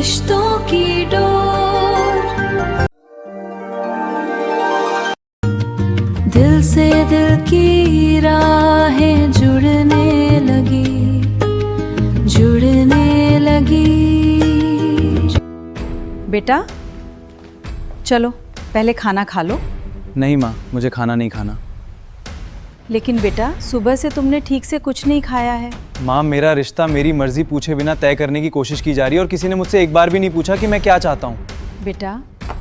रिश्तों की डोर, दिल से दिल की राहें जुड़ने लगी, जुड़ने लगी। बेटा चलो पहले खाना खा लो। नहीं माँ, मुझे खाना नहीं खाना। लेकिन बेटा सुबह से तुमने ठीक से कुछ नहीं खाया है। माँ, मेरा रिश्ता मेरी मर्जी पूछे बिना तय करने की कोशिश की जा रही है और किसी ने मुझसे एक बार भी नहीं पूछा कि मैं क्या चाहता हूँ। बेटा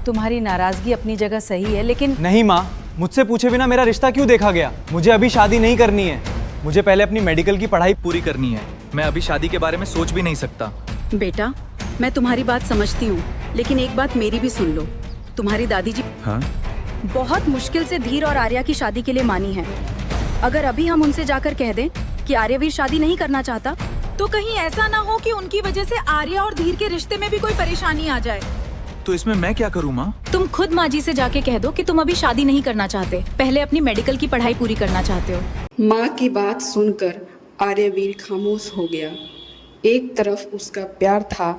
तुम्हारी नाराजगी अपनी जगह सही है, लेकिन नहीं माँ, मुझसे पूछे बिना मेरा रिश्ता क्यों देखा गया? मुझे अभी शादी नहीं करनी है। मुझे पहले अपनी मेडिकल की पढ़ाई पूरी करनी है। मैं अभी शादी के बारे में सोच भी नहीं सकता। बेटा मैं तुम्हारी बात समझती हूँ, लेकिन एक बात मेरी भी सुन लो। तुम्हारी दादी जी हाँ? बहुत मुश्किल से धीर और आर्या की शादी के लिए मानी है। अगर अभी हम उनसे जाकर कह दें कि आर्यवीर शादी नहीं करना चाहता, तो कहीं ऐसा ना हो कि उनकी वजह से आर्या और धीर के रिश्ते में भी कोई परेशानी आ जाए। तो इसमें मैं क्या करूँ माँ? तुम खुद माँ जी से जाके कह दो कि तुम अभी शादी नहीं करना चाहते, पहले अपनी मेडिकल की पढ़ाई पूरी करना चाहते हो। माँ की बात सुनकर आर्यवीर खामोश हो गया। एक तरफ उसका प्यार था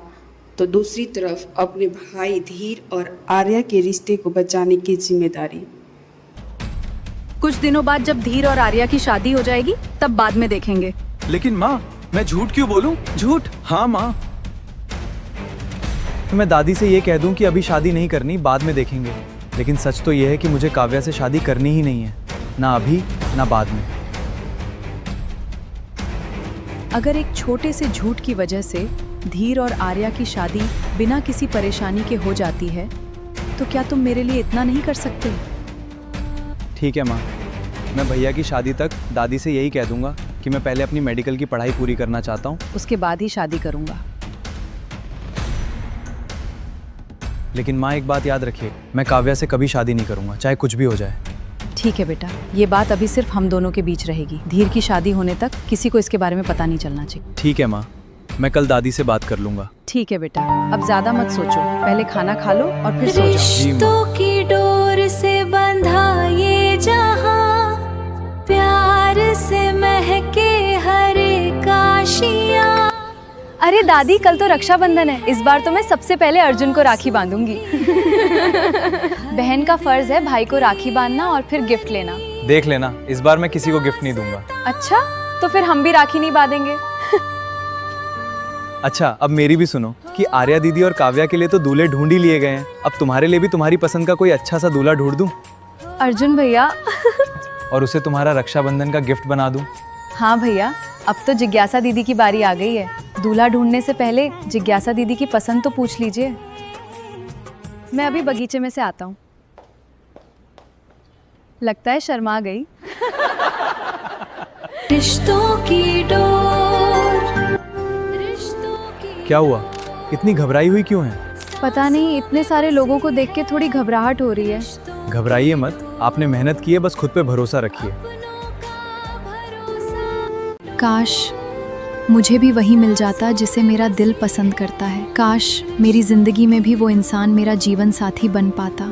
तो दूसरी तरफ अपने भाई धीर और आर्या के रिश्ते को बचाने की जिम्मेदारी। कुछ दिनों बाद जब धीर और आर्या की शादी हो जाएगी तब बाद में देखेंगे। लेकिन माँ मैं झूठ क्यों बोलूँ? झूठ? हाँ माँ। तो मैं दादी से ये कह दूं कि अभी शादी नहीं करनी, बाद में देखेंगे। लेकिन सच तो ये है कि मुझे काव्या से शादी करनी ही नहीं है, ना अभी ना बाद में। अगर एक छोटे से झूठ की वजह से धीर और आर्या की शादी बिना किसी परेशानी के हो जाती है, तो क्या तुम मेरे लिए इतना नहीं कर सकते? ठीक है माँ, मैं भैया की शादी तक दादी से यही कह दूंगा कि मैं पहले अपनी मेडिकल की पढ़ाई पूरी करना चाहता हूँ, उसके बाद ही शादी करूंगा। लेकिन माँ एक बात याद रखिए, मैं काव्या से कभी शादी नहीं करूंगा, चाहे कुछ भी हो जाए। ठीक है बेटा, ये बात अभी सिर्फ हम दोनों के बीच रहेगी। धीर की शादी होने तक किसी को इसके बारे में पता नहीं चलना चाहिए। ठीक है माँ, मैं कल दादी से बात कर लूंगा। ठीक है बेटा, अब ज्यादा मत सोचो, पहले खाना खा लो और फिर सो जाओ। रिश्तों की डोर से बंधा ये जहां, प्यार से महके हर एक आशियां। अरे दादी, कल तो रक्षाबंधन है, इस बार तो मैं सबसे पहले अर्जुन को राखी बांधूंगी। बहन का फर्ज है भाई को राखी बांधना और फिर गिफ्ट लेना। देख लेना, इस बार मैं किसी को गिफ्ट नहीं दूंगा। अच्छा, तो फिर हम भी राखी नहीं बांधेंगे। अच्छा, अब मेरी भी सुनो कि आर्या दीदी और काव्या के लिए तो दूल्हे ढूंढ ही लिए गए हैं। अब तुम्हारे लिए भी तुम्हारी पसंद का कोई अच्छा सा दूल्हा ढूंढ दूं अर्जुन भैया। और उसे तुम्हारा रक्षाबंधन का गिफ्ट बना दूं। हाँ भैया, अब तो जिज्ञासा दीदी की बारी आ गई है। दूल्हा ढूंढने से पहले जिज्ञासा दीदी की पसंद तो पूछ लीजिए। मैं अभी बगीचे में से आता हूँ। लगता है शर्मा गई। रिश्तों की डोर, रिश्तों की। क्या हुआ, इतनी घबराई हुई क्यों है? पता नहीं, इतने सारे लोगों को देख के थोड़ी घबराहट हो रही है। घबराइए मत, आपने मेहनत की है, बस खुद पे भरोसा रखिए। काश मुझे भी वही मिल जाता जिसे मेरा दिल पसंद करता है। काश मेरी जिंदगी में भी वो इंसान मेरा जीवन साथी बन पाता।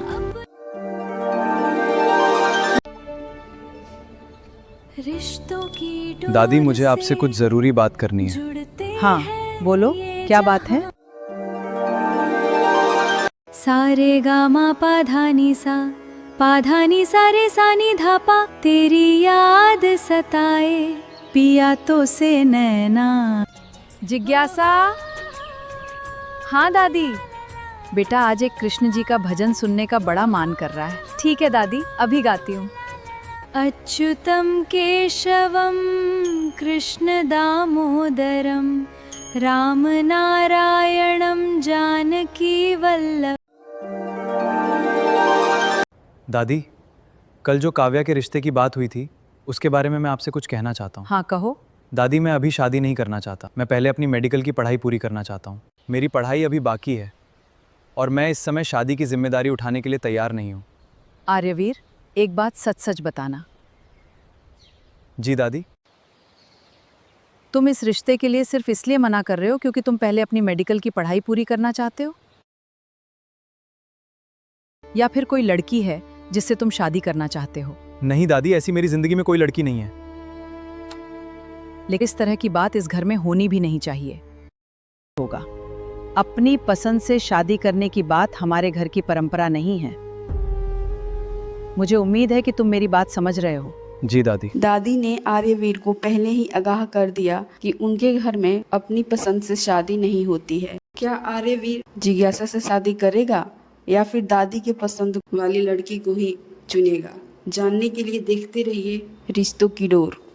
रिश्तों की डोर दादी, मुझे आपसे कुछ जरूरी बात करनी है। जुड़ते हाँ बोलो, क्या बात है? सारे गामा पाधानी सा, पाधानी सारे सानी धापा, तेरी याद सताए पिया तो से नैना। जिज्ञासा। हाँ दादी। बेटा आज एक कृष्ण जी का भजन सुनने का बड़ा मान कर रहा है। ठीक है दादी, अभी गाती हूँ। अच्युतम केशवम कृष्ण दामोदरम, राम नारायणम जानकी वल्लभ। दादी, कल जो काव्या के रिश्ते की बात हुई थी उसके बारे में मैं आपसे कुछ कहना चाहता हूँ। हाँ कहो। दादी, मैं अभी शादी नहीं करना चाहता। मैं पहले अपनी मेडिकल की पढ़ाई पूरी करना चाहता हूँ। मेरी पढ़ाई अभी बाकी है और मैं इस समय शादी की जिम्मेदारी उठाने के लिए तैयार नहीं हूँ। आर्यवीर, एक बात सच सच बताना। जी दादी। तुम इस रिश्ते के लिए सिर्फ इसलिए मना कर रहे हो क्योंकि तुम पहले अपनी मेडिकल की पढ़ाई पूरी करना चाहते हो, या फिर कोई लड़की है जिससे तुम शादी करना चाहते हो? नहीं दादी, ऐसी मेरी जिंदगी में कोई लड़की नहीं है। लेकिन इस तरह की बात इस घर में होनी भी नहीं चाहिए। होगा। अपनी पसंद से शादी करने की बात हमारे घर की परंपरा नहीं है। मुझे उम्मीद है कि तुम मेरी बात समझ रहे हो। जी दादी। दादी ने आर्यवीर को पहले ही आगाह कर दिया कि उनके घर में अपनी पसंद से शादी नहीं होती है। क्या आर्यवीर जिज्ञासा से शादी करेगा या फिर दादी के पसंद वाली लड़की को ही चुनेगा? जानने के लिए देखते रहिए रिश्तों की डोर।